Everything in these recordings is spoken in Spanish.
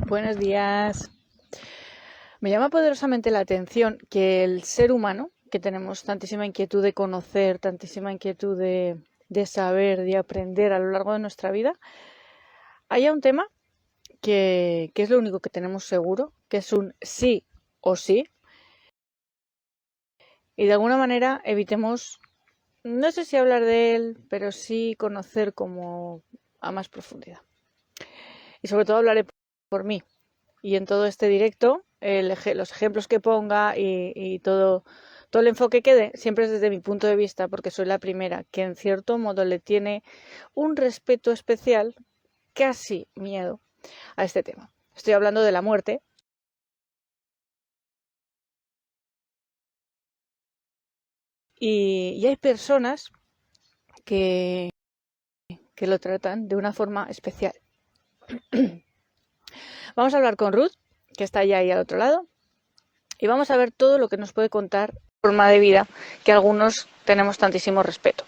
Buenos días. Me llama poderosamente la atención que el ser humano, que tenemos tantísima inquietud de conocer, tantísima inquietud de saber, de aprender a lo largo de nuestra vida, haya un tema que es lo único que tenemos seguro, que es un sí o sí, y de alguna manera evitemos, no sé si hablar de él, pero sí conocer como a más profundidad. Y sobre todo hablaré por mí. Y en todo este directo, los ejemplos que ponga y todo el enfoque que dé, siempre es desde mi punto de vista, porque soy la primera que en cierto modo le tiene un respeto especial, casi miedo, a este tema. Estoy hablando de la muerte. Y hay personas que lo tratan de una forma especial. Vamos a hablar con Ruth, que está ya ahí al otro lado, y vamos a ver todo lo que nos puede contar forma de vida que algunos tenemos tantísimo respeto.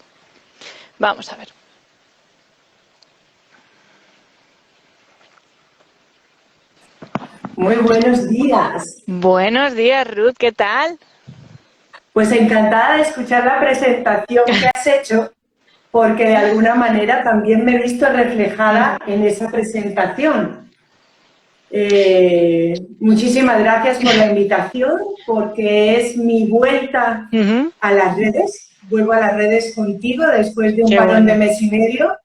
Vamos a ver. Muy buenos días. Buenos días, Ruth, ¿qué tal? Pues encantada de escuchar la presentación que has hecho, porque de alguna manera también me he visto reflejada en esa presentación. Muchísimas gracias por la invitación, porque es mi vuelta a las redes. Vuelvo a las redes contigo después de un parón de mes y medio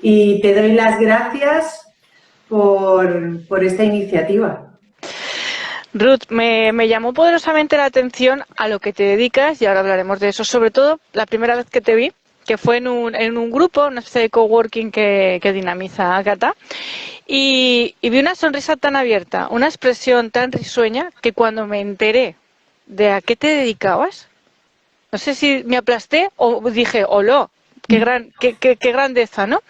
y te doy las gracias por esta iniciativa. Ruth, me llamó poderosamente la atención a lo que te dedicas y ahora hablaremos de eso. Sobre todo, la primera vez que te vi, que fue en un grupo, una especie de coworking que dinamiza Ágata, y vi una sonrisa tan abierta, una expresión tan risueña, que cuando me enteré de a qué te dedicabas, no sé si me aplasté o dije, ¡oló! ¡Qué grandeza!, ¿no?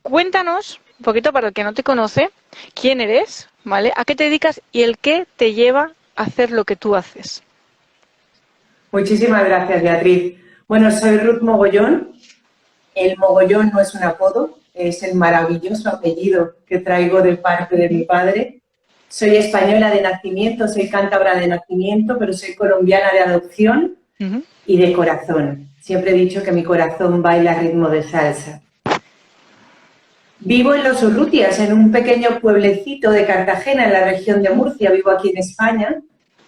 Cuéntanos, un poquito para el que no te conoce, quién eres, ¿vale? ¿A qué te dedicas y el qué te lleva a hacer lo que tú haces? Muchísimas gracias, Beatriz. Bueno, soy Ruth Mogollón. El Mogollón no es un apodo, es el maravilloso apellido que traigo de parte de mi padre. Soy española de nacimiento, soy cántabra de nacimiento, pero soy colombiana de adopción y de corazón. Siempre he dicho que mi corazón baila a ritmo de salsa. Vivo en Los Urrutias, en un pequeño pueblecito de Cartagena, en la región de Murcia. Vivo aquí en España,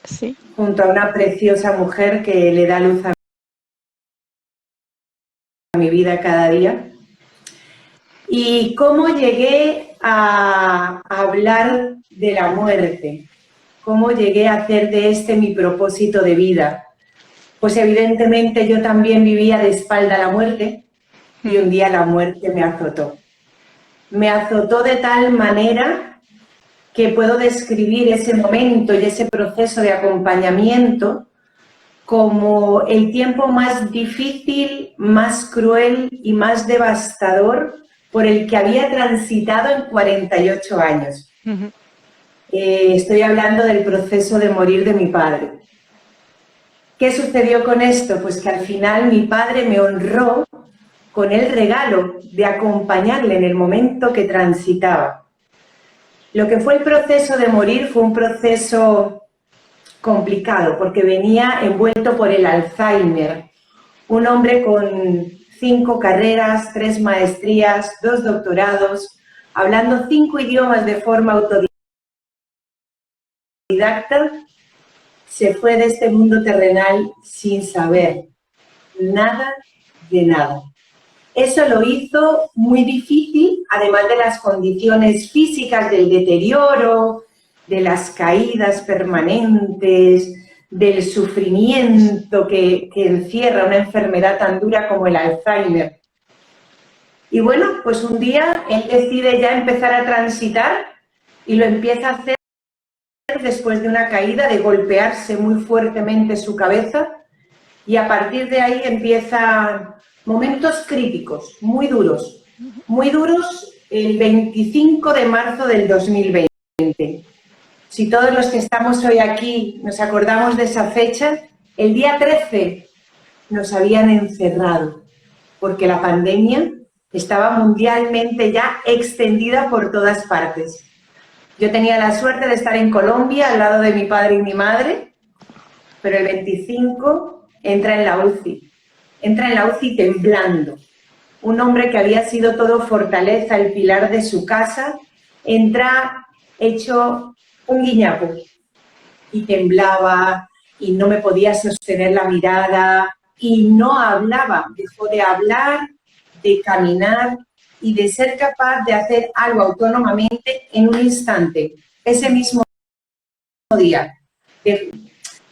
sí, junto a una preciosa mujer que le da luz a mi vida cada día. ¿Y cómo llegué a hablar de la muerte? ¿Cómo llegué a hacer de este mi propósito de vida? Pues evidentemente yo también vivía de espalda a la muerte y un día la muerte me azotó. Me azotó de tal manera que puedo describir ese momento y ese proceso de acompañamiento como el tiempo más difícil, más cruel y más devastador por el que había transitado en 48 años. Estoy hablando del proceso de morir de mi padre. ¿Qué sucedió con esto? Pues que al final mi padre me honró con el regalo de acompañarle en el momento que transitaba. Lo que fue el proceso de morir fue un proceso complicado, porque venía envuelto por el Alzheimer, un hombre con 5 carreras, 3 maestrías, 2 doctorados, hablando 5 idiomas de forma autodidacta, se fue de este mundo terrenal sin saber nada de nada. Eso lo hizo muy difícil, además de las condiciones físicas, del deterioro, de las caídas permanentes, del sufrimiento que encierra una enfermedad tan dura como el Alzheimer. Y bueno, pues un día él decide ya empezar a transitar y lo empieza a hacer después de una caída, de golpearse muy fuertemente su cabeza, y a partir de ahí empiezan momentos críticos, muy duros el 25 de marzo del 2020. Si todos los que estamos hoy aquí nos acordamos de esa fecha, el día 13 nos habían encerrado, porque la pandemia estaba mundialmente ya extendida por todas partes. Yo tenía la suerte de estar en Colombia, al lado de mi padre y mi madre, pero el 25 entra en la UCI. Entra en la UCI temblando. Un hombre que había sido todo fortaleza, el pilar de su casa, entra hecho un guiñapo. Y temblaba, y no me podía sostener la mirada, y no hablaba. Dejó de hablar, de caminar y de ser capaz de hacer algo autónomamente en un instante. Ese mismo día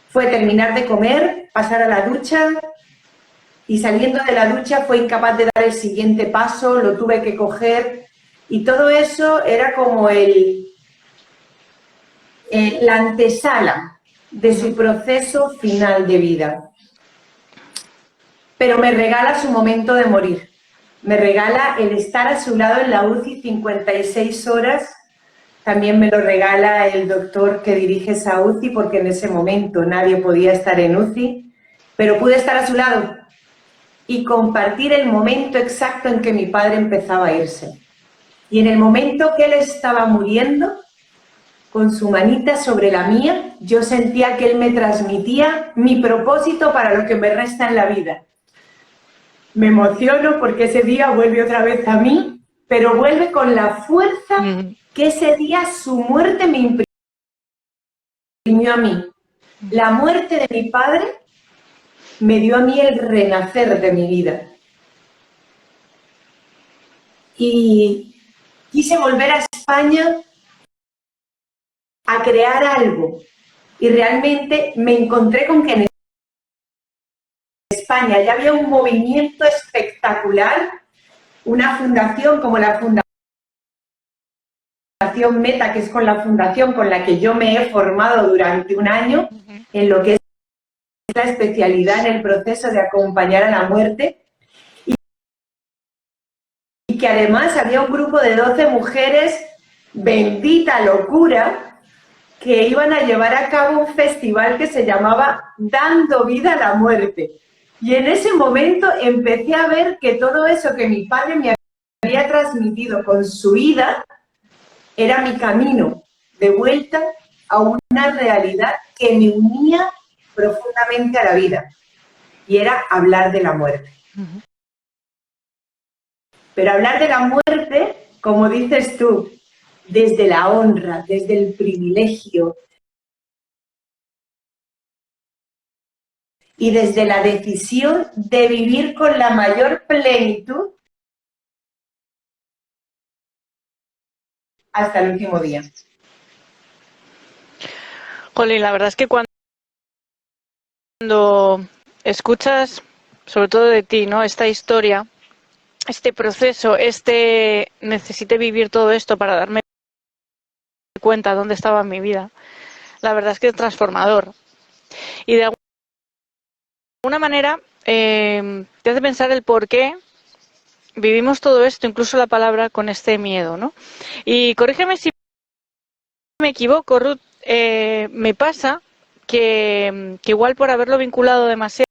fue terminar de comer, pasar a la ducha, y saliendo de la ducha fue incapaz de dar el siguiente paso, lo tuve que coger, y todo eso era como la antesala de su proceso final de vida. Pero me regala su momento de morir. Me regala el estar a su lado en la UCI 56 horas. También me lo regala el doctor que dirige esa UCI, porque en ese momento nadie podía estar en UCI, pero pude estar a su lado y compartir el momento exacto en que mi padre empezaba a irse. Y en el momento que él estaba muriendo, con su manita sobre la mía, yo sentía que él me transmitía mi propósito para lo que me resta en la vida. Me emociono porque ese día vuelve otra vez a mí, pero vuelve con la fuerza que ese día su muerte me imprimió a mí. La muerte de mi padre me dio a mí el renacer de mi vida. Y quise volver a España a crear algo. Y realmente me encontré con que en España ya había un movimiento espectacular, una fundación como la Fundación Meta, que es con la fundación con la que yo me he formado durante un año, en lo que es la especialidad en el proceso de acompañar a la muerte, y que además había un grupo de 12 mujeres, bendita locura, que iban a llevar a cabo un festival que se llamaba Dando Vida a la Muerte. Y en ese momento empecé a ver que todo eso que mi padre me había transmitido con su vida era mi camino de vuelta a una realidad que me unía profundamente a la vida, y era hablar de la muerte. Pero hablar de la muerte, como dices tú, desde la honra, desde el privilegio y desde la decisión de vivir con la mayor plenitud hasta el último día. Jolín, la verdad es que cuando escuchas, sobre todo de ti, ¿no?, esta historia, este proceso, necesité vivir todo esto para darme cuenta de dónde estaba en mi vida, la verdad es que es transformador. Y de alguna manera te hace pensar el por qué vivimos todo esto, incluso la palabra, con este miedo, ¿no? Y corrígeme si me equivoco, Ruth, me pasa que igual por haberlo vinculado demasiado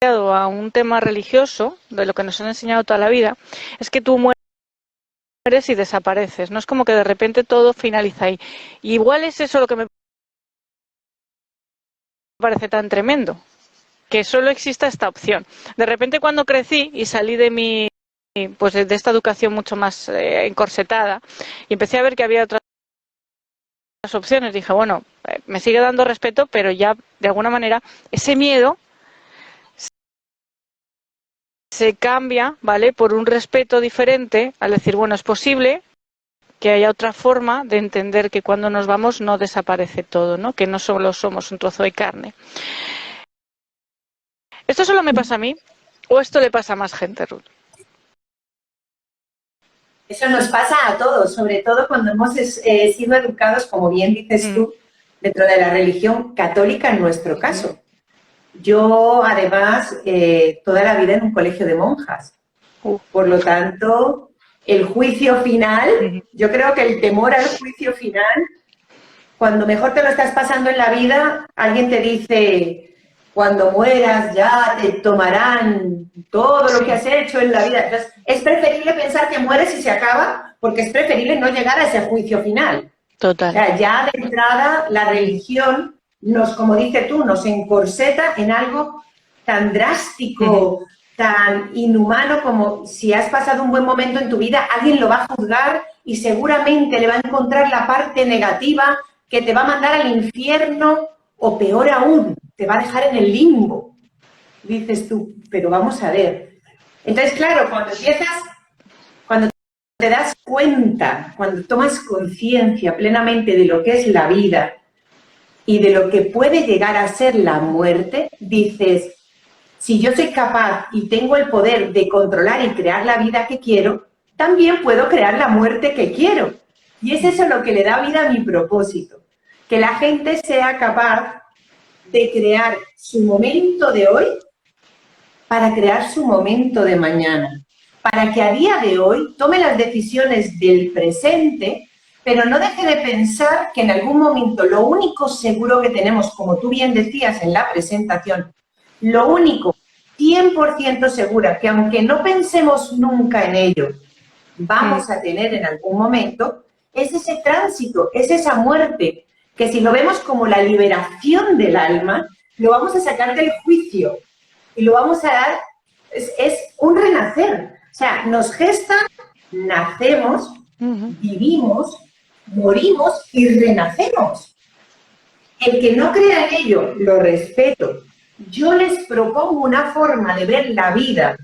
a un tema religioso, de lo que nos han enseñado toda la vida, es que tú mueres y desapareces, no es como que de repente todo finaliza ahí. Y igual es eso lo que me parece tan tremendo, que solo exista esta opción. De repente cuando crecí y salí de pues de esta educación mucho más encorsetada, y empecé a ver que había otras opciones, dije, bueno, me sigue dando respeto, pero ya de alguna manera ese miedo se cambia, ¿vale?, por un respeto diferente, al decir, bueno, es posible que haya otra forma de entender que cuando nos vamos no desaparece todo, ¿no?, que no solo somos un trozo de carne. ¿Esto solo me pasa a mí o esto le pasa a más gente, Ruth? Eso nos pasa a todos, sobre todo cuando hemos sido educados, como bien dices tú, dentro de la religión católica en nuestro caso. Yo, además, toda la vida en un colegio de monjas. Por lo tanto, el juicio final, yo creo que el temor al juicio final, cuando mejor te lo estás pasando en la vida, alguien te dice, cuando mueras ya te tomarán todo lo que has hecho en la vida. Entonces, es preferible pensar que mueres y se acaba, porque es preferible no llegar a ese juicio final. Total. O sea, ya de entrada la religión nos, como dices tú, nos encorseta en algo tan drástico, tan inhumano como si has pasado un buen momento en tu vida, alguien lo va a juzgar y seguramente le va a encontrar la parte negativa que te va a mandar al infierno o peor aún, te va a dejar en el limbo. Dices tú, pero vamos a ver. Entonces, claro, cuando te das cuenta, cuando tomas conciencia plenamente de lo que es la vida y de lo que puede llegar a ser la muerte, dices, si yo soy capaz y tengo el poder de controlar y crear la vida que quiero, también puedo crear la muerte que quiero. Y es eso lo que le da vida a mi propósito, que la gente sea capaz de crear su momento de hoy para crear su momento de mañana, para que a día de hoy tome las decisiones del presente, pero no deje de pensar que en algún momento lo único seguro que tenemos, como tú bien decías en la presentación, lo único 100% segura, que aunque no pensemos nunca en ello, vamos a tener en algún momento, es ese tránsito, es esa muerte, que si lo vemos como la liberación del alma, lo vamos a sacar del juicio y lo vamos a dar, es un renacer. O sea, nos gestan, nacemos, vivimos, morimos y renacemos. El que no crea en ello, lo respeto. Yo les propongo una forma de ver la vida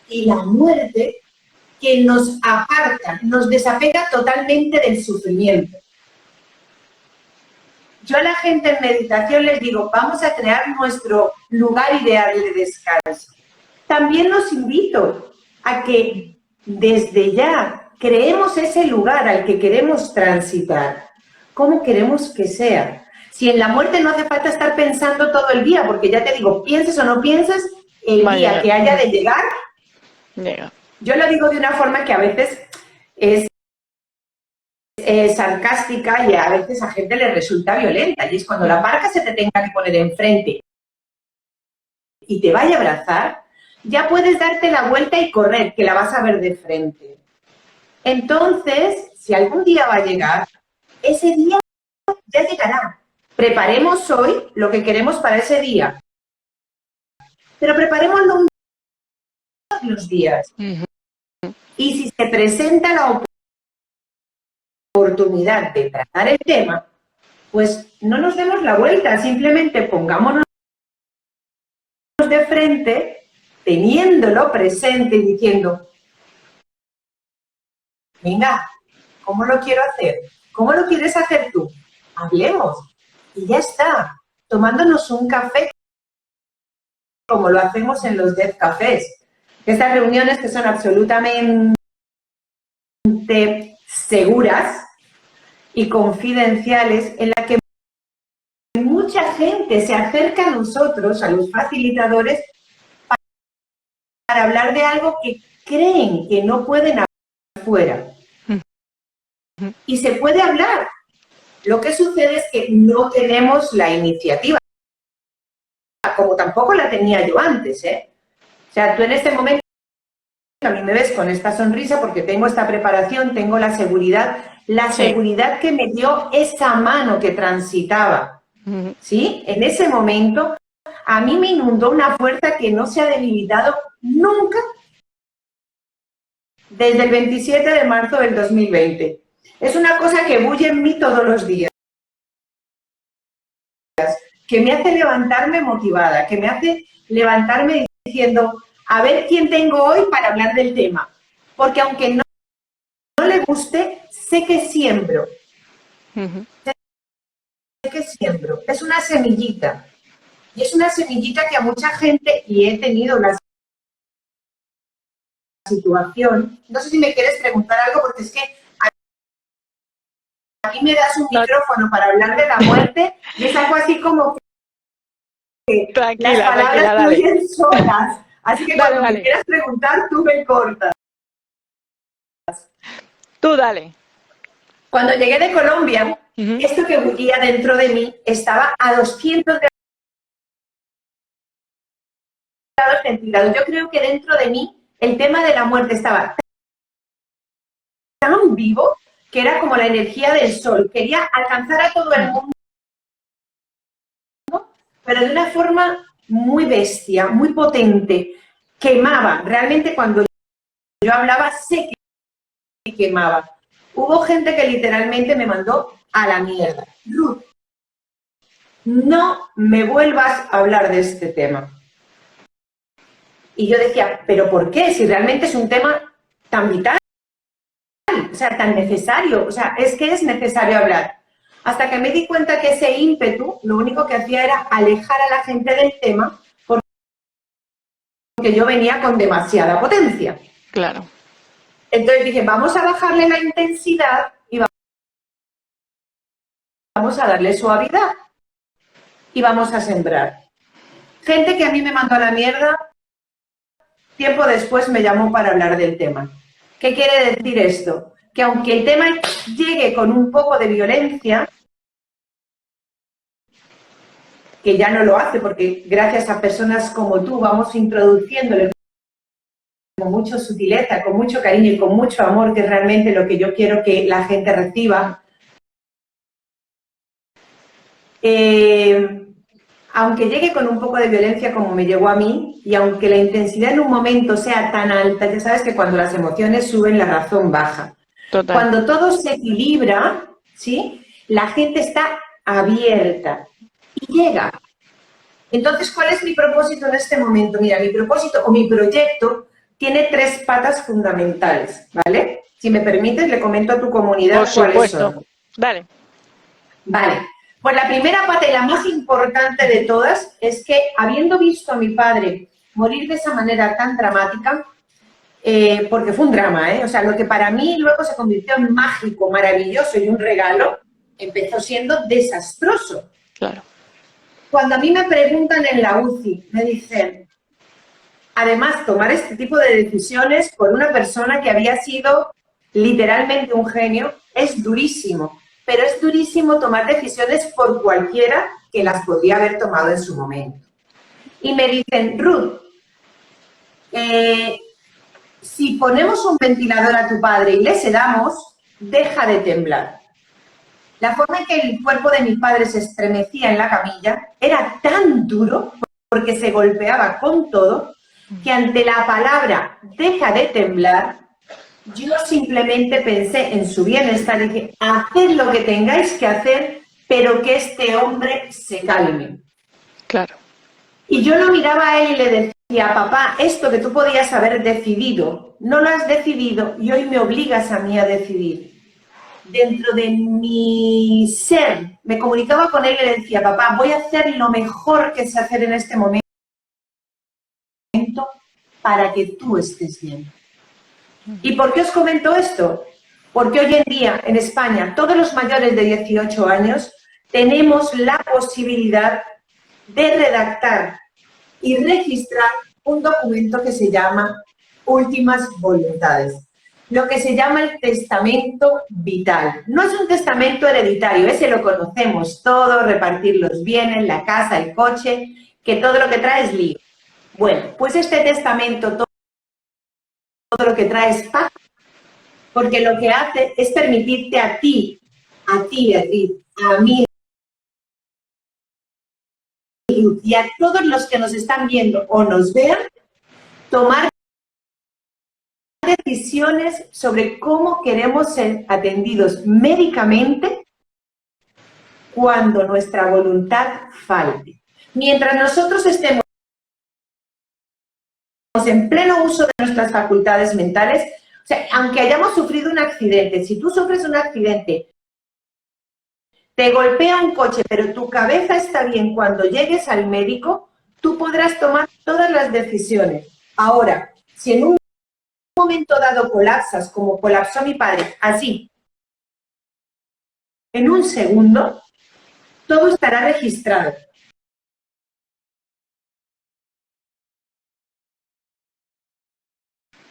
y la muerte que nos aparta, nos desapega totalmente del sufrimiento. Yo a la gente en meditación les digo, vamos a crear nuestro lugar ideal de descanso. También los invito a que desde ya creemos ese lugar al que queremos transitar. ¿Cómo queremos que sea? Si en la muerte no hace falta estar pensando todo el día, porque ya te digo, pienses o no pienses, el día que haya de llegar, llega. Yo lo digo de una forma que a veces es sarcástica y a veces a gente le resulta violenta, y es cuando la pareja se te tenga que poner enfrente y te vaya a abrazar, ya puedes darte la vuelta y correr, que la vas a ver de frente. Entonces, si algún día va a llegar, ese día ya llegará. Preparemos hoy lo que queremos para ese día, pero preparémoslo todos los días. Y si se presenta la oportunidad de tratar el tema, pues no nos demos la vuelta, simplemente pongámonos de frente, teniéndolo presente y diciendo, venga, ¿cómo lo quiero hacer? ¿Cómo lo quieres hacer tú? Hablemos. Y ya está, tomándonos un café como lo hacemos en los Dev Cafés. Estas reuniones que son absolutamente seguras y confidenciales, en la que mucha gente se acerca a nosotros, a los facilitadores, para hablar de algo que creen que no pueden hablar fuera. Y se puede hablar. Lo que sucede es que no tenemos la iniciativa, como tampoco la tenía yo antes, ¿eh? O sea, tú en este momento a mí me ves con esta sonrisa porque tengo esta preparación, tengo la seguridad que me dio esa mano que transitaba, ¿sí? En ese momento a mí me inundó una fuerza que no se ha debilitado nunca desde el 27 de marzo del 2020. Es una cosa que bulle en mí todos los días, que me hace levantarme motivada, que me hace levantarme diciendo, a ver quién tengo hoy para hablar del tema. Porque aunque no le guste, sé que siembro. Sé que siembro. Es una semillita. Y es una semillita que a mucha gente, y he tenido la situación, no sé si me quieres preguntar algo, porque es que a mí me das un micrófono para hablar de la muerte y es algo así como que Tranquila, las palabras fluyen solas. Así que cuando me quieras preguntar, tú me cortas. Tú dale. Cuando llegué de Colombia, esto que bullía dentro de mí estaba a 200 grados centígrados. Yo creo que dentro de mí el tema de la muerte estaba tan vivo que era como la energía del sol. Quería alcanzar a todo el mundo, pero de una forma muy bestia, muy potente. Quemaba. Realmente cuando yo hablaba, sé que quemaba. Hubo gente que literalmente me mandó a la mierda. Ruth, no me vuelvas a hablar de este tema. Y yo decía, ¿pero por qué? Si realmente es un tema tan vital, o sea, tan necesario, o sea, es que es necesario hablar. Hasta que me di cuenta que ese ímpetu lo único que hacía era alejar a la gente del tema porque yo venía con demasiada potencia. Claro. Entonces dije, vamos a bajarle la intensidad y vamos a darle suavidad y vamos a sembrar. Gente que a mí me mandó a la mierda, tiempo después me llamó para hablar del tema. ¿Qué quiere decir esto? Que aunque el tema llegue con un poco de violencia, que ya no lo hace porque gracias a personas como tú vamos introduciéndole con mucha sutileza, con mucho cariño y con mucho amor, que es realmente lo que yo quiero que la gente reciba. Aunque llegue con un poco de violencia como me llegó a mí, y aunque la intensidad en un momento sea tan alta, ya sabes que cuando las emociones suben, la razón baja. Total. Cuando todo se equilibra, ¿sí? La gente está abierta y llega. Entonces, ¿cuál es mi propósito en este momento? Mira, mi propósito o mi proyecto tiene 3 patas fundamentales, ¿vale? Si me permites, le comento a tu comunidad cuáles son. Dale. Vale. Pues la primera pata y la más importante de todas es que, habiendo visto a mi padre morir de esa manera tan dramática, porque fue un drama, o sea, lo que para mí luego se convirtió en mágico, maravilloso y un regalo, empezó siendo desastroso. Claro. Cuando a mí me preguntan en la UCI, me dicen, además, tomar este tipo de decisiones por una persona que había sido literalmente un genio es durísimo, pero es durísimo tomar decisiones por cualquiera que las podría haber tomado en su momento. Y me dicen, Ruth, si ponemos un ventilador a tu padre y le sedamos, deja de temblar. La forma en que el cuerpo de mi padre se estremecía en la camilla era tan duro, porque se golpeaba con todo, que ante la palabra deja de temblar, yo simplemente pensé en su bienestar y dije, haced lo que tengáis que hacer, pero que este hombre se calme. Claro. Y yo lo miraba a él y le decía, papá, esto que tú podías haber decidido, no lo has decidido y hoy me obligas a mí a decidir. Dentro de mi ser, me comunicaba con él y le decía, papá, voy a hacer lo mejor que sé hacer en este momento para que tú estés bien. ¿Y por qué os comento esto? Porque hoy en día, en España, todos los mayores de 18 años tenemos la posibilidad de redactar y registrar un documento que se llama Últimas Voluntades, lo que se llama el testamento vital. No es un testamento hereditario, ese lo conocemos todo, repartir los bienes, la casa, el coche, que todo lo que trae es lío. Bueno, pues este testamento, todo lo que trae es paz, porque lo que hace es permitirte a ti, Edith, a mí, y a todos los que nos están viendo o nos vean, tomar decisiones sobre cómo queremos ser atendidos médicamente cuando nuestra voluntad falte. Mientras nosotros estemos en pleno uso de nuestras facultades mentales, o sea, aunque hayamos sufrido un accidente, si tú sufres un accidente, te golpea un coche, pero tu cabeza está bien, cuando llegues al médico, tú podrás tomar todas las decisiones. Ahora, si en un momento dado colapsas, como colapsó mi padre, así, en un segundo, todo estará registrado.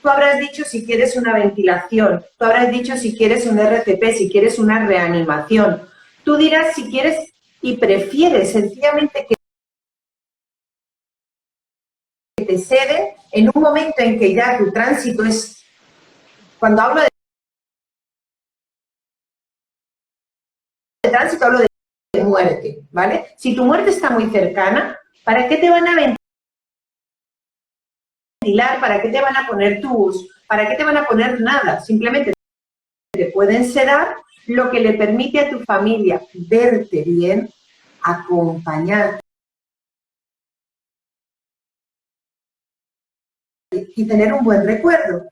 Tú habrás dicho si quieres una ventilación, tú habrás dicho si quieres un RCP, si quieres una reanimación. Tú dirás si quieres y prefieres sencillamente que te ceden en un momento en que ya tu tránsito es, cuando hablo de tránsito, hablo de muerte, ¿vale? Si tu muerte está muy cercana, ¿para qué te van a ventilar? ¿Para qué te van a poner tubos? ¿Para qué te van a poner nada? Simplemente te pueden sedar, lo que le permite a tu familia verte bien, acompañarte y tener un buen recuerdo.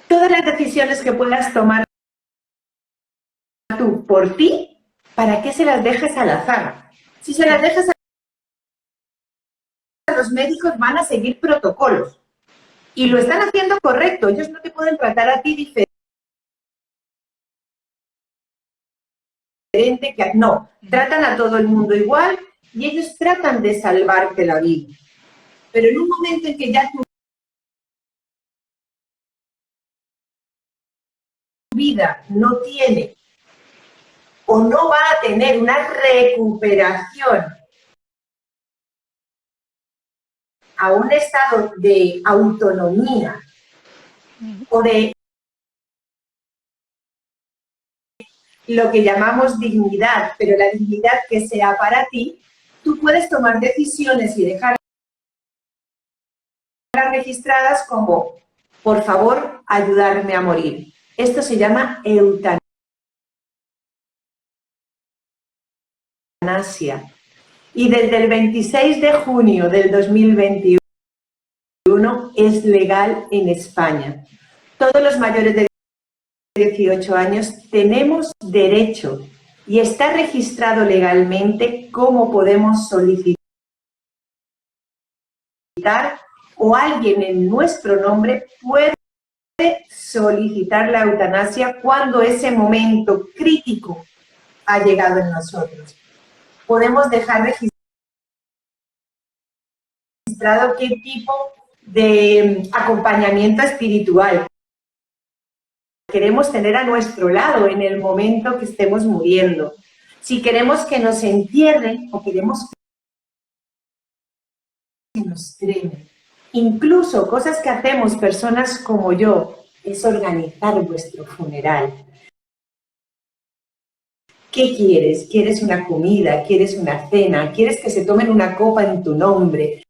Todas las decisiones que puedas tomar tú por ti, ¿para qué se las dejes al azar? Si se las dejas a los médicos, van a seguir protocolos. Y lo están haciendo correcto. Ellos no te pueden tratar a ti diferente que no. Tratan a todo el mundo igual y ellos tratan de salvarte la vida. Pero en un momento en que ya tu vida no tiene o no va a tener una recuperación a un estado de autonomía o de lo que llamamos dignidad, pero la dignidad que sea para ti, tú puedes tomar decisiones y dejarlas registradas como, por favor, ayudarme a morir. Esto se llama eutanasia. Y desde el 26 de junio del 2021 es legal en España. Todos los mayores de 18 años tenemos derecho y está registrado legalmente cómo podemos solicitar o alguien en nuestro nombre puede solicitar la eutanasia cuando ese momento crítico ha llegado en nosotros. Podemos dejar registrado qué tipo de acompañamiento espiritual queremos tener a nuestro lado en el momento que estemos muriendo. Si queremos que nos entierren o queremos que nos cremen. Incluso cosas que hacemos personas como yo es organizar vuestro funeral. ¿Qué quieres? ¿Quieres una comida? ¿Quieres una cena? ¿Quieres que se tomen una copa en tu nombre?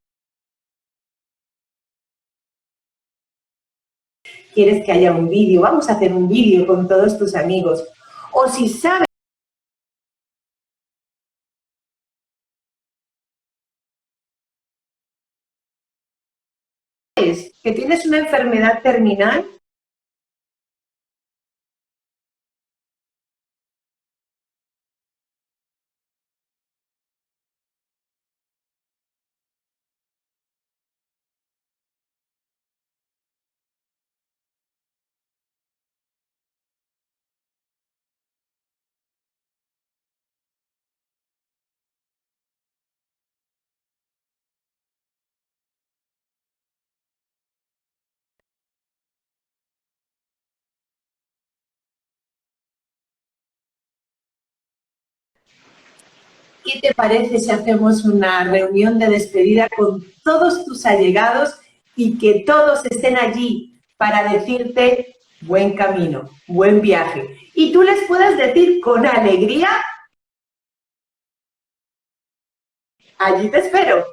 ¿Quieres que haya un vídeo? Vamos a hacer un vídeo con todos tus amigos. O si sabes que tienes una enfermedad terminal, ¿qué te parece si hacemos una reunión de despedida con todos tus allegados y que todos estén allí para decirte buen camino, buen viaje? Y tú les puedas decir con alegría, allí te espero.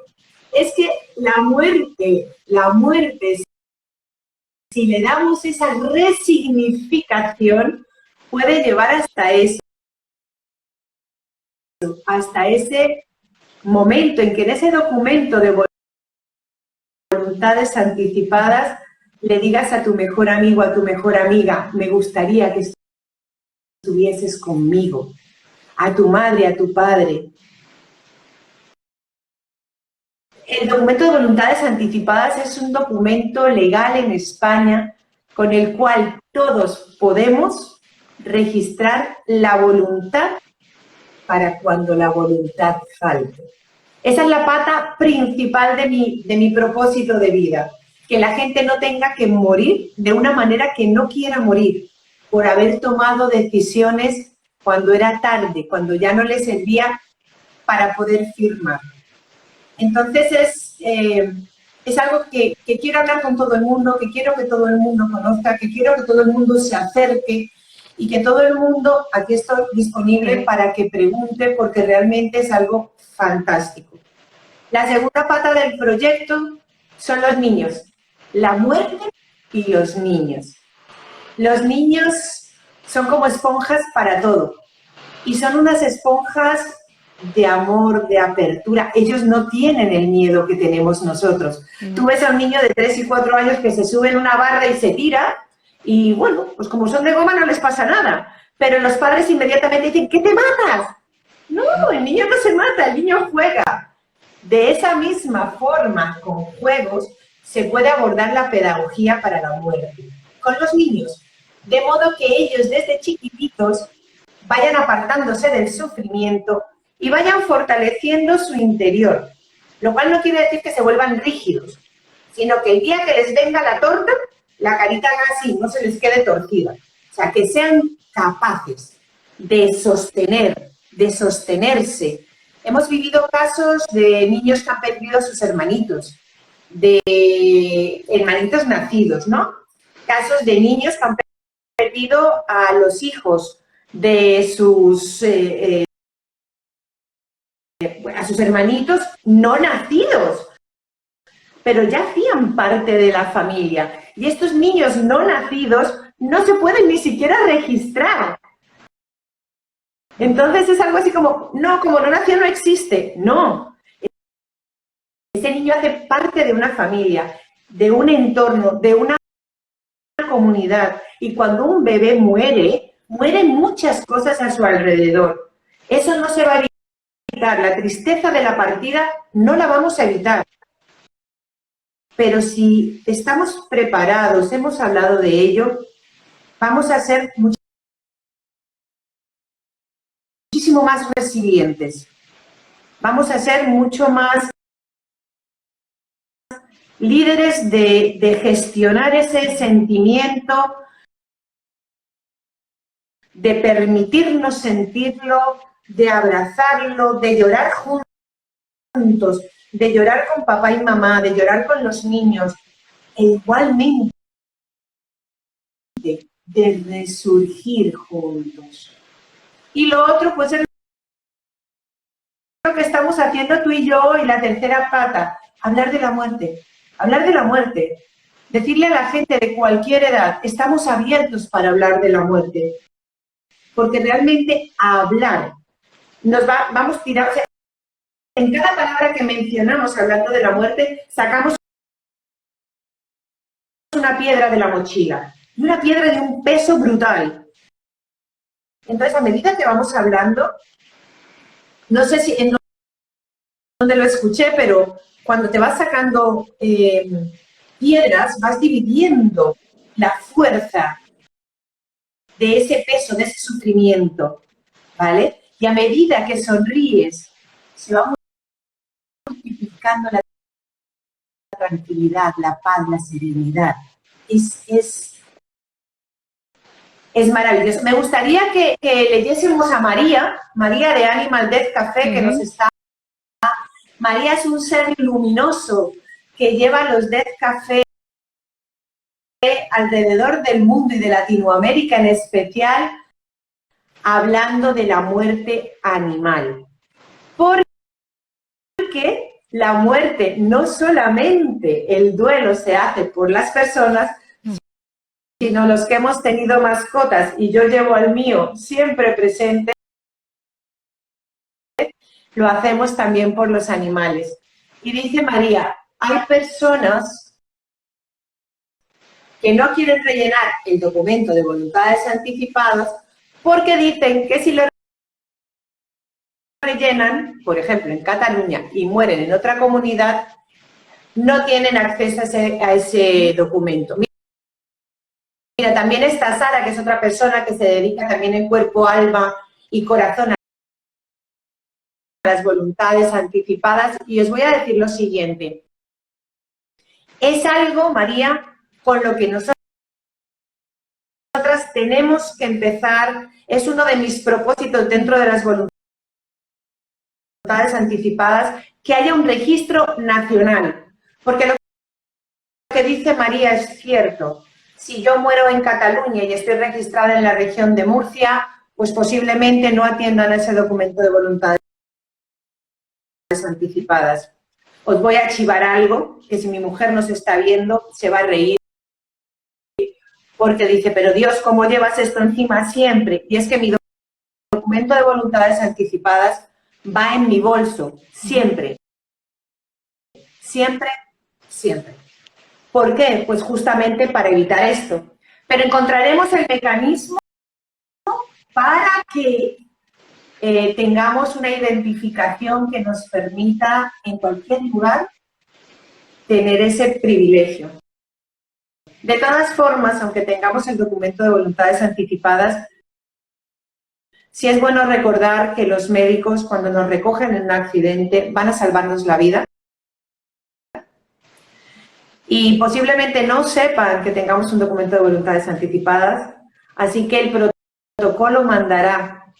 Es que la muerte, si le damos esa resignificación, puede llevar hasta eso. Hasta ese momento en que en ese documento de voluntades anticipadas le digas a tu mejor amigo, a tu mejor amiga, me gustaría que estuvieses conmigo, a tu madre, a tu padre. El documento de voluntades anticipadas es un documento legal en España con el cual todos podemos registrar la voluntad para cuando la voluntad falte. Esa es la pata principal de mi propósito de vida, que la gente no tenga que morir de una manera que no quiera morir, por haber tomado decisiones cuando era tarde, cuando ya no les servía para poder firmar. Entonces es algo que quiero hablar con todo el mundo, que quiero que todo el mundo conozca, que quiero que todo el mundo se acerque y que todo el mundo, aquí estoy disponible para que pregunte, porque realmente es algo fantástico. La segunda pata del proyecto son los niños, la muerte y los niños. Los niños son como esponjas para todo, y son unas esponjas de amor, de apertura. Ellos no tienen el miedo que tenemos nosotros. Tú ves a un niño de 3 y 4 años que se sube en una barra y se tira, y bueno, pues como son de goma no les pasa nada. Pero los padres inmediatamente dicen, ¿qué te matas? No, el niño no se mata, el niño juega. De esa misma forma, con juegos, se puede abordar la pedagogía para la muerte. Con los niños, de modo que ellos desde chiquititos vayan apartándose del sufrimiento y vayan fortaleciendo su interior, lo cual no quiere decir que se vuelvan rígidos, sino que el día que les venga la torta, la carita haga así, no se les quede torcida. O sea, que sean capaces de sostener, de sostenerse. Hemos vivido casos de niños que han perdido a sus hermanitos, de hermanitos nacidos, ¿no? Casos de niños que han perdido a los hijos de a sus hermanitos no nacidos, pero ya hacían parte de la familia. Y estos niños no nacidos no se pueden ni siquiera registrar. Entonces es algo así como, no, como no nació no existe. No. Ese niño hace parte de una familia, de un entorno, de una comunidad. Y cuando un bebé muere, mueren muchas cosas a su alrededor. Eso no se va a evitar. La tristeza de la partida no la vamos a evitar. Pero si estamos preparados, hemos hablado de ello, vamos a ser muchísimo más resilientes. Vamos a ser mucho más líderes de gestionar ese sentimiento, de permitirnos sentirlo, de abrazarlo, de llorar juntos, de llorar con papá y mamá, de llorar con los niños, e igualmente de resurgir juntos. Y lo otro, pues, es lo que estamos haciendo tú y yo, y la tercera pata, hablar de la muerte. Hablar de la muerte. Decirle a la gente de cualquier edad, estamos abiertos para hablar de la muerte. Porque realmente hablar, vamos tirados. En cada palabra que mencionamos hablando de la muerte, sacamos una piedra de la mochila. Y una piedra de un peso brutal. Entonces, a medida que vamos hablando, no sé si en dónde lo escuché, pero cuando te vas sacando piedras, vas dividiendo la fuerza de ese peso, de ese sufrimiento, ¿vale? Y a medida que sonríes, se va multiplicando la tranquilidad, la paz, la serenidad. Es maravilloso. Me gustaría que leyésemos a María de Animal Death Café, que nos está... María es un ser luminoso que lleva los Death Café alrededor del mundo y de Latinoamérica en especial, hablando de la muerte animal. Porque la muerte, no solamente el duelo se hace por las personas, sino los que hemos tenido mascotas, y yo llevo al mío siempre presente, lo hacemos también por los animales. Y dice María, hay personas que no quieren rellenar el documento de voluntades anticipadas porque dicen que si lo rellenan, por ejemplo, en Cataluña, y mueren en otra comunidad, no tienen acceso a ese documento. Mira, también está Sara, que es otra persona que se dedica también en cuerpo, alma y corazón a las voluntades anticipadas, y os voy a decir lo siguiente. Es algo, María, con lo que nosotras tenemos que empezar, es uno de mis propósitos dentro de las voluntades anticipadas, que haya un registro nacional, porque lo que dice María es cierto. si yo muero en Cataluña y estoy registrada en la región de Murcia, pues posiblemente no atiendan ese documento de voluntades anticipadas. Os voy a archivar algo que si mi mujer nos está viendo se va a reír porque dice, pero Dios, ¿cómo llevas esto encima siempre? Y es que mi documento de voluntades anticipadas va en mi bolso, siempre, siempre, siempre. ¿Por qué? Pues justamente para evitar esto. Pero encontraremos el mecanismo para que tengamos una identificación que nos permita en cualquier lugar tener ese privilegio. De todas formas, aunque tengamos el documento de voluntades anticipadas, sí es bueno recordar que los médicos, cuando nos recogen en un accidente, van a salvarnos la vida. Y posiblemente no sepan que tengamos un documento de voluntades anticipadas, así que el protocolo mandará.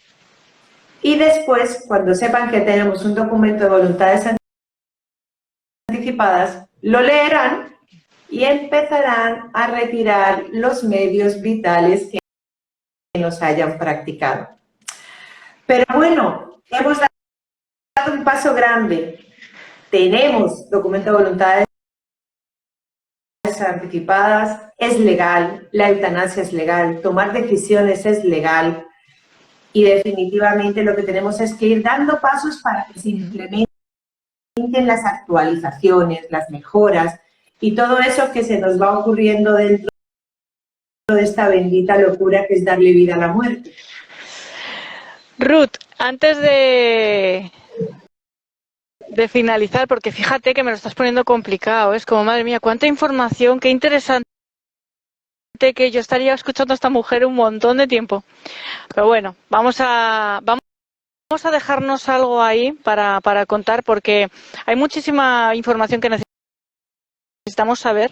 Y después, cuando sepan que tenemos un documento de voluntades anticipadas, lo leerán y empezarán a retirar los medios vitales que nos hayan practicado. Pero bueno, hemos dado un paso grande. Tenemos documento de voluntades anticipadas, es legal, la eutanasia es legal, tomar decisiones es legal y definitivamente lo que tenemos es que ir dando pasos para que se implementen las actualizaciones, las mejoras y todo eso que se nos va ocurriendo dentro de esta bendita locura que es darle vida a la muerte. Ruth, antes de finalizar, porque fíjate que me lo estás poniendo complicado, es como, madre mía, cuánta información, qué interesante, que yo estaría escuchando a esta mujer un montón de tiempo. Pero bueno, vamos a dejarnos algo ahí para contar, porque hay muchísima información que necesitamos saber,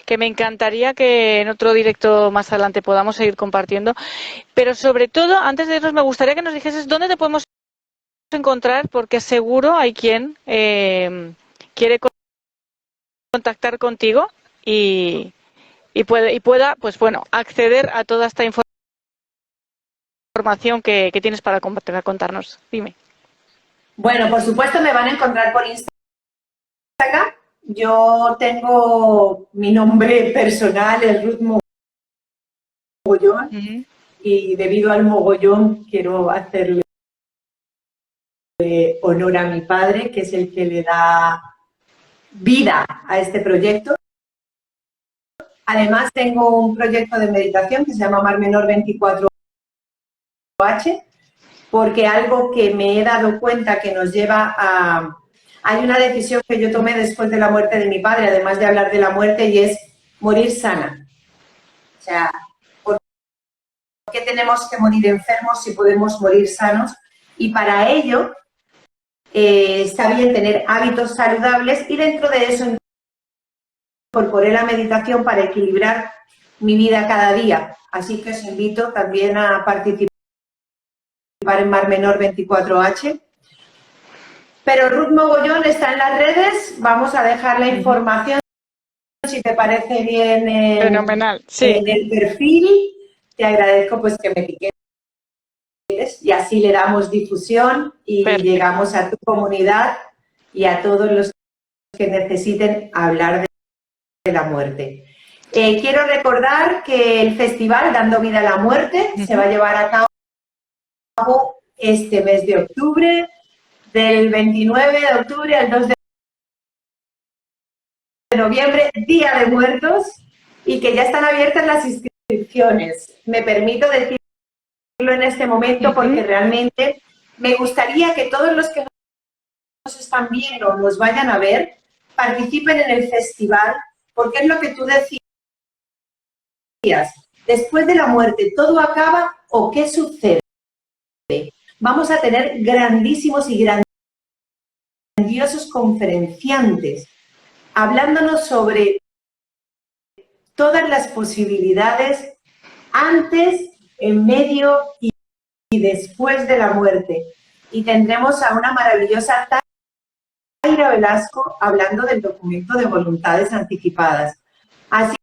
que me encantaría que en otro directo más adelante podamos seguir compartiendo. Pero sobre todo, antes de irnos, me gustaría que nos dijeses dónde te podemos encontrar, porque seguro hay quien quiere contactar contigo y pueda, pues bueno, acceder a toda esta información que tienes para contarnos. Dime. Bueno, por supuesto me van a encontrar por Instagram. Yo tengo mi nombre personal, es Ruth Mogollón, y debido al mogollón quiero hacerle honor a mi padre, que es el que le da vida a este proyecto. Además tengo un proyecto de meditación que se llama Mar Menor 24H, porque algo que me he dado cuenta que nos lleva a... Hay una decisión que yo tomé después de la muerte de mi padre, además de hablar de la muerte, y es morir sana. O sea, ¿por qué tenemos que morir enfermos si podemos morir sanos? Y para ello está bien tener hábitos saludables y dentro de eso incorporé la meditación para equilibrar mi vida cada día. Así que os invito también a participar en Mar Menor 24H. Pero Ruth Mogollón está en las redes, vamos a dejar la información, si te parece bien, fenomenal, sí, en el perfil. Te agradezco pues que me piques y así le damos difusión y perfecto. Llegamos a tu comunidad y a todos los que necesiten hablar de la muerte. Quiero recordar que el festival Dando Vida a la Muerte se va a llevar a cabo este mes de octubre, del 29 de octubre al 2 de noviembre, Día de Muertos, y que ya están abiertas las inscripciones. Me permito decirlo en este momento porque realmente me gustaría que todos los que nos están viendo, nos vayan a ver, participen en el festival, porque es lo que tú decías. Después de la muerte, ¿todo acaba o qué sucede? Vamos a tener grandísimos y grandiosos conferenciantes hablándonos sobre todas las posibilidades antes, en medio y después de la muerte. Y tendremos a una maravillosa Taira Velasco hablando del documento de voluntades anticipadas. Así